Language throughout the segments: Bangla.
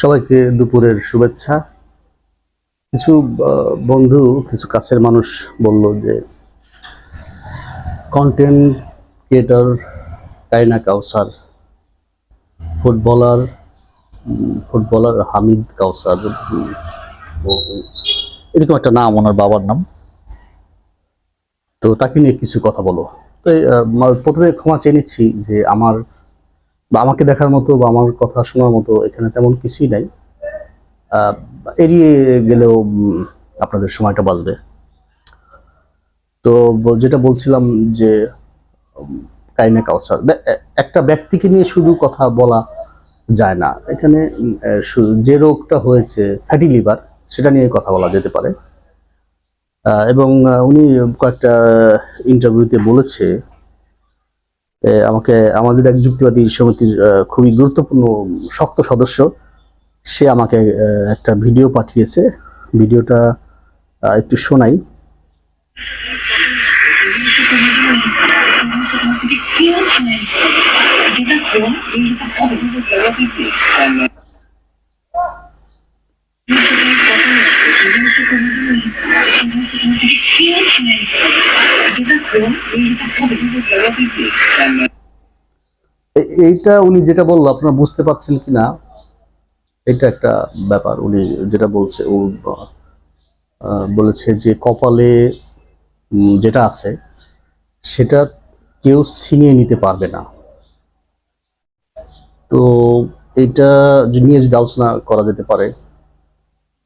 সবাইকে দুপুরের শুভেচ্ছা। কিছু বন্ধু, কিছু কাছের মানুষ বলল যে কন্টেন্ট ক্রিয়েটর কারিনা কাউসার, ফুটবলার ফুটবলার হামিদ কাউসার, এরকম একটা নাম, ওনার বাবার নাম। তো তাকে নিয়ে কিছু কথা বলো। তো প্রথমে ক্ষমা চেয়ে নিচ্ছি যে আমার বা আমাকে দেখার মতো বা আমার কথা শোনার মতো এখানে তেমন কিছুই নাই। এড়িয়ে গেলেও আপনাদের সময়টা বাঁচবে। তো যেটা বলছিলাম যে কারিনা কাউসার, একটা ব্যক্তিকে নিয়ে শুধু কথা বলা যায় না এখানে। যে রোগটা হয়েছে ফ্যাটি লিভার, সেটা নিয়ে কথা বলা যেতে পারে। এবং উনি কয়েকটা ইন্টারভিউতে বলেছে, আমাকে আমাদের এক যুক্তিবাদী সমিতির খুবই গুরুত্বপূর্ণ শক্ত সদস্য, সে আমাকে একটা ভিডিও পাঠিয়েছে। ভিডিওটা একটু শোনাই। এইটা উনি যেটা বললো, আপনারা বুঝতে পারছেন কিনা, এটা একটা ব্যাপার। উনি যেটা বলছে, ও বলেছে যে কপালে যেটা আছে সেটা কেউ ছিনিয়ে নিতে পারবে না। তো এটা নিয়ে যদি আলোচনা করা যেতে পারে,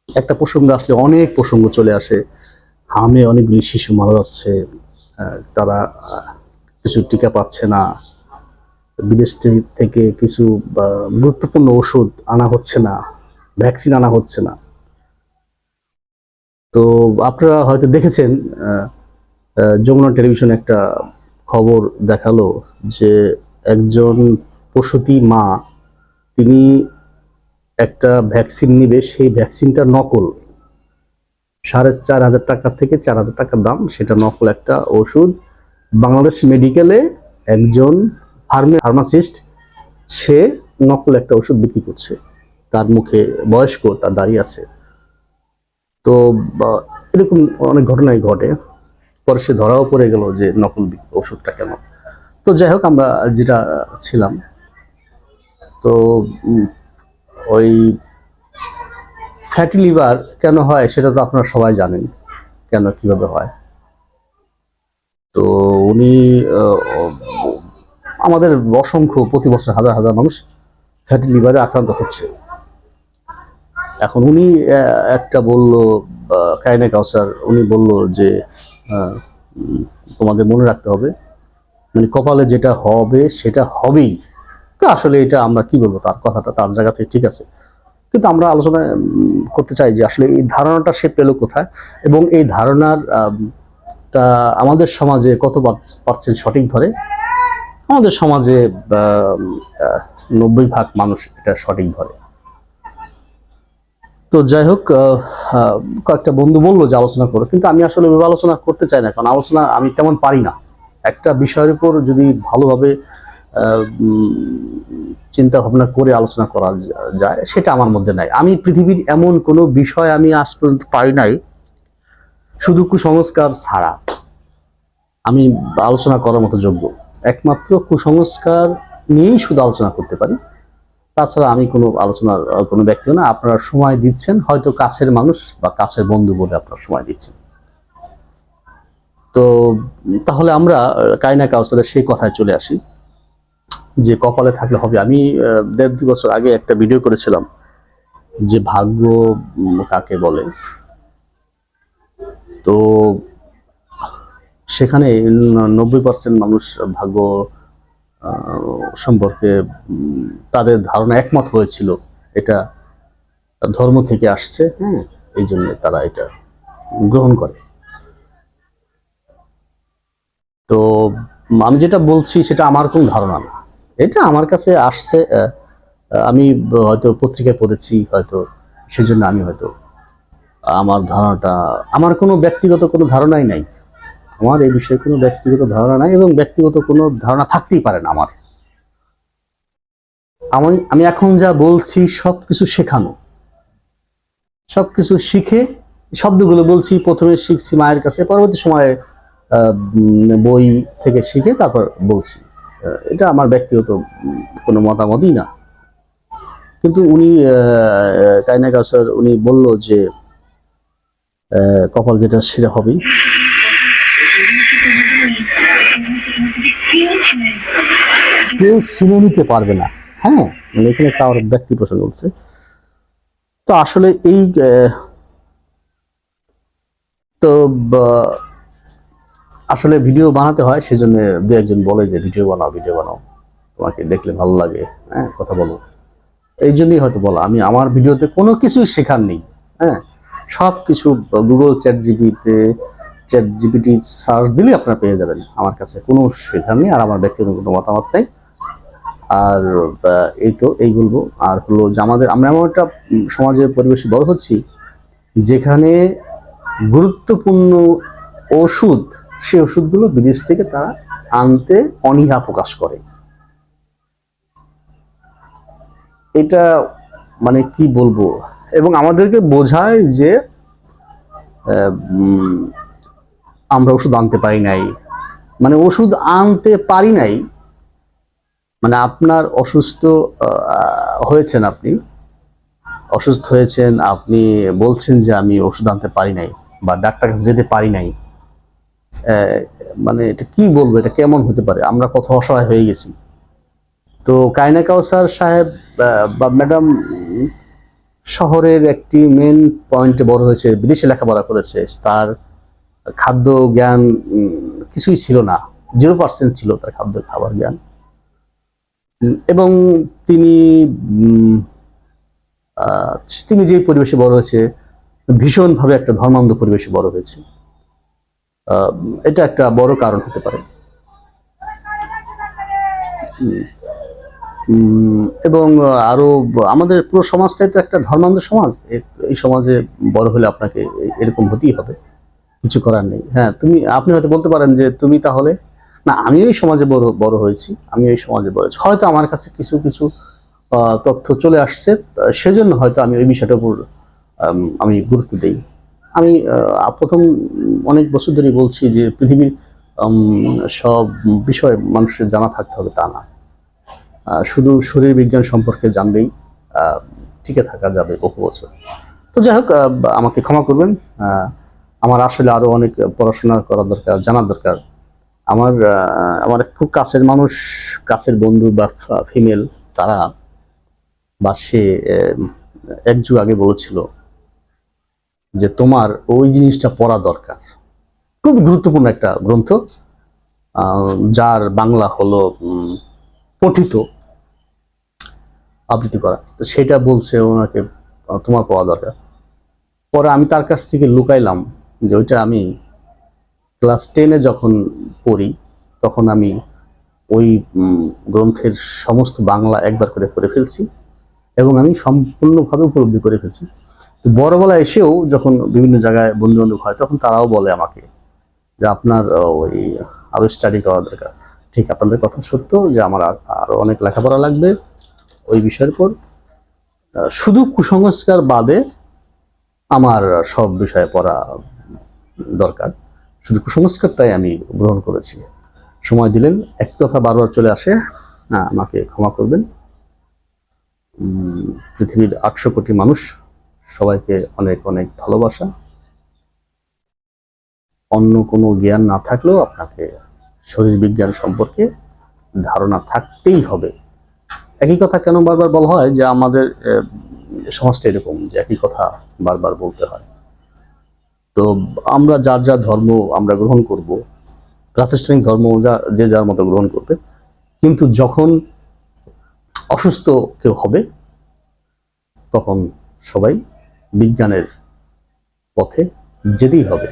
একটা প্রসঙ্গ আসলে অনেক প্রসঙ্গ চলে আসে। হামে অনেকগুলি শিশু মারা যাচ্ছে, তারা কিছু টিকা পাচ্ছে না, বিদেশ থেকে কিছু গুরুত্বপূর্ণ ওষুধ আনা হচ্ছে না, ভ্যাকসিন আনা হচ্ছে না। তো আপনারা হয়তো দেখেছেন, যমুনা টেলিভিশনে একটা খবর দেখালো যে একজন প্রসূতি মা, তিনি একটা ভ্যাকসিন নিবে, সেই ভ্যাকসিনটা নকল। 4,500 টাকা থেকে 4,000 টাকার দাম, সেটা নকল একটা ওষুধ। বাংলাদেশ মেডিকেলে একজন ফার্মাসিস্ট, সে নকল একটা ওষুধ বিক্রি করছে। তার মুখে বয়স্ক, তার দাঁড়িয়ে আছে। তো এরকম অনেক ঘটনাই ঘটে। পরে সে ধরাও পড়ে গেল যে নকল ওষুধটা কেন। তো যাই হোক, আমরা যেটা ছিলাম, তো ওই ফ্যাটি লিভার কেন হয় সেটা তো আপনারা সবাই জানেন, কেন কিভাবে হয়। তো উনি আমাদের অসংখ্য, প্রতি বছর হাজার হাজার মানুষ ফ্যাটি লিভারে আক্রান্ত হচ্ছে। এখন উনি একটা বলল, কারিনা কাউসার, উনি বলল যে তোমাদের মনে রাখতে হবে, মানে কপালে যেটা হবে সেটা হবেই। তো আসলে এটা আমরা কি বলবো, তার কথাটা তার জায়গা থেকে ঠিক আছে, কিন্তু আমরা আলোচনা করতে চাই যে আসলে এই ধারণাটা সে পেল কোথায়, এবং এই ধারণার টা আমাদের সমাজে কত পার্সেন্ট সঠিক ধরে। আমাদের সমাজে 90% মানুষ এটা সঠিক ধরে। তো যাই হোক, কয়েকটা বন্ধু বললো যে আলোচনা করো, কিন্তু আমি আসলে আলোচনা করতে চাই না, কারণ আলোচনা আমি তেমন পারি না। একটা বিষয়ের উপর যদি ভালোভাবে চিন্তা ভাবনা করে আলোচনা করা যায়, সেটা আমার মধ্যে নাই। আমি পৃথিবীর এমন কোনো বিষয় আমি আজ পর্যন্ত পাই নাই, শুধু কুসংস্কার ছাড়া আমি আলোচনা করার মতো যোগ্য। একমাত্র কুসংস্কার নিয়েই শুধু আলোচনা করতে পারি, তাছাড়া আমি কোনো আলোচনার কোনো ব্যক্তি না। আপনারা সময় দিচ্ছেন, হয়তো কাছের মানুষ বা কাছের বন্ধু বলে আপনারা সময় দিচ্ছেন। তো তাহলে আমরা কারিনা কাউসারের সেই কথায় চলে আসি যে কপালে থাকলে হবে। আমি 1.5-2 বছর আগে একটা ভিডিও করেছিলাম যে ভাগ্য কাকে বলে। তো সেখানে 90% মানুষ ভাগ্য সম্পর্কে তাদের ধারণা একমত হয়েছিল, এটা ধর্ম থেকে আসছে। হ্যাঁ, এই জন্য তারা এটা গ্রহণ করে। তো আমি যেটা বলছি সেটা আমার কোনো ধারণা না, এটা আমার কাছে আসছে। আমি হয়তো পত্রিকায় পড়েছি, হয়তো সেজন্য আমি হয়তো আমার ধারণাটা, আমার কোনো ব্যক্তিগত কোনো ধারণাই নাই। আমার এই বিষয়ে কোনো ব্যক্তিগত ধারণা নাই, এবং ব্যক্তিগত কোনো ধারণা থাকতেই পারে না আমার। আমি এখন যা বলছি সবকিছু শেখানো, সবকিছু শিখে শব্দগুলো বলছি, প্রথমে শিখছি মায়ের কাছে, পরবর্তী সময়ে বই থেকে শিখে তারপর বলছি। এটা আমার ব্যক্তিগত কোনো মতামতই না। কিন্তু উনি কায়না কাউসার উনি বলল যে কপাল যেটা সেটা হবেই। কেউ শুনে নিতে পারবে না। হ্যাঁ, মানে এখানে কারোর ব্যক্তি প্রসঙ্গ বলছে। তো আসলে এই তো আসলে ভিডিও বানাতে হয়, সেজন্য দু একজন বলে যে ভিডিও বানাও, ভিডিও বানাও, তোমাকে দেখলে ভালো লাগে, হ্যাঁ কথা বলো, এই জন্যই হয়তো বলা। আমি আমার ভিডিওতে কোনো কিছুই শেখার নেই। হ্যাঁ, সব কিছু গুগল চ্যাট জিপিটি সার্চ দিলে আপনারা পেয়ে যাবেন। আমার কাছে কোনো শেখার নেই, আর আমার ব্যক্তিগত কোনো মতামত নেই। আর এই তো এই বলবো। আর হলো যে আমরা এমন একটা সমাজের পরিবেশে বড় হচ্ছি যেখানে গুরুত্বপূর্ণ ওষুধ, সেই ওষুধগুলো বিদেশ থেকে তারা আনতে অনীহা প্রকাশ করে। এটা মানে কি বলবো, এবং আমাদেরকে বোঝায় যে আমরা ওষুধ আনতে পারি নাই, মানে ওষুধ আনতে পারি নাই মানে আপনার অসুস্থ হয়েছেন, আপনি অসুস্থ হয়েছেন, আপনি বলছেন যে আমি ওষুধ আনতে পারি নাই বা ডাক্তার কাছে যেতে পারি নাই। মানে এটা কি বলবো, এটা কেমন হতে পারে? আমরা কত অসহায় হয়ে গেছি। তো কায়না কাউসার সাহেব বা ম্যাডাম শহরের একটি মেন পয়েন্টে বড় হয়েছে, বিদেশে লেখাপড়া করেছে, তার খাদ্য জ্ঞান কিছুই ছিল না, 0% ছিল তার খাদ্য খাবার জ্ঞান। এবং তিনি তিনি যে পরিবেশে বড় হয়েছে, ভীষণভাবে একটা ধর্মান্ধ পরিবেশে বড় হয়েছে। এটা একটা বড় কারণ হতে পারে। এবং আরো আমাদের পুরো সমাজটাই তো একটা ধর্মান্ধ সমাজ। এই সমাজে বড় হলে আপনাকে এরকম হতেই হবে, কিছু করার নেই। হ্যাঁ, আপনি হয়তো বলতে পারেন যে তুমি তাহলে না, আমি এই সমাজে বড় হয়েছি, আমি এই সমাজে বড় হয়েছি, হয়তো আমার কাছে কিছু কিছু তথ্য চলে আসছে, সেজন্য হয়তো আমি ওই বিষয়টার উপর আমি গুরুত্ব দিই। আমি প্রথম অনেক বছর ধরে বলছি যে পৃথিবীর সব বিষয় মানুষের জানা থাকতে হবে তা না। শুধু শরীর বিজ্ঞান সম্পর্কে জানলেই টিকে থাকা যাবে বহু বছর। তো যাই হোক, আমাকে ক্ষমা করবেন। আমার আসলে আরো অনেক পড়াশোনা করা দরকার, জানার দরকার। আমার খুব কাছের মানুষ, কাছের বন্ধু বা ফিমেল, তারা বা সে এক যুগ আগে বলেছিল যে তোমার ওই জিনিসটা পড়া দরকার। খুব গুরুত্বপূর্ণ একটা গ্রন্থ, যার বাংলা হলো পঠিত, আবৃত্তি করা। তো সেটা বলছে ওনাকে তোমার পড়া দরকার। পরে আমি তার কাছ থেকে লুকাইলাম যে ওইটা আমি ক্লাস 10-এ যখন পড়ি, তখন আমি ওই গ্রন্থের সমস্ত বাংলা একবার করে পড়ে ফেলছি এবং আমি সম্পূর্ণভাবে উপলব্ধি করে ফেলছি। তো বড়বেলা এসেও যখন বিভিন্ন জায়গায় বন্ধু বান্ধব হয়, তখন তারাও বলে আমাকে যে আপনার ওই আরো স্টাডি করা দরকার। ঠিক, আপনাদের কথা সত্য যে আমার আরো অনেক লেখাপড়া লাগবে ওই বিষয়ের পর। শুধু কুসংস্কার বাদে আমার সব বিষয়ে পড়া দরকার, শুধু কুসংস্কারটাই আমি গ্রহণ করেছি। সময় দিলেন, একই কথা বারবার চলে আসে, আমাকে ক্ষমা করবেন। পৃথিবীর 800 কোটি মানুষ, সবাইকে অনেক অনেক ভালোবাসা। অন্য কোনো জ্ঞান না থাকলেও আপনাকে শরীর বিজ্ঞান সম্পর্কে ধারণা থাকতেই হবে। একই কথা কেন বারবার বলা হয় যে আমাদের সমাজটা এরকম যে একই কথা বারবার বলতে হয়। তো আমরা যার যার ধর্ম আমরা গ্রহণ করব, প্রাতিষ্ঠানিক ধর্ম যে যার মতো গ্রহণ করবে, কিন্তু যখন অসুস্থ কেউ হবে তখন সবাই বিজ্ঞানের পথে যেতেই হবে।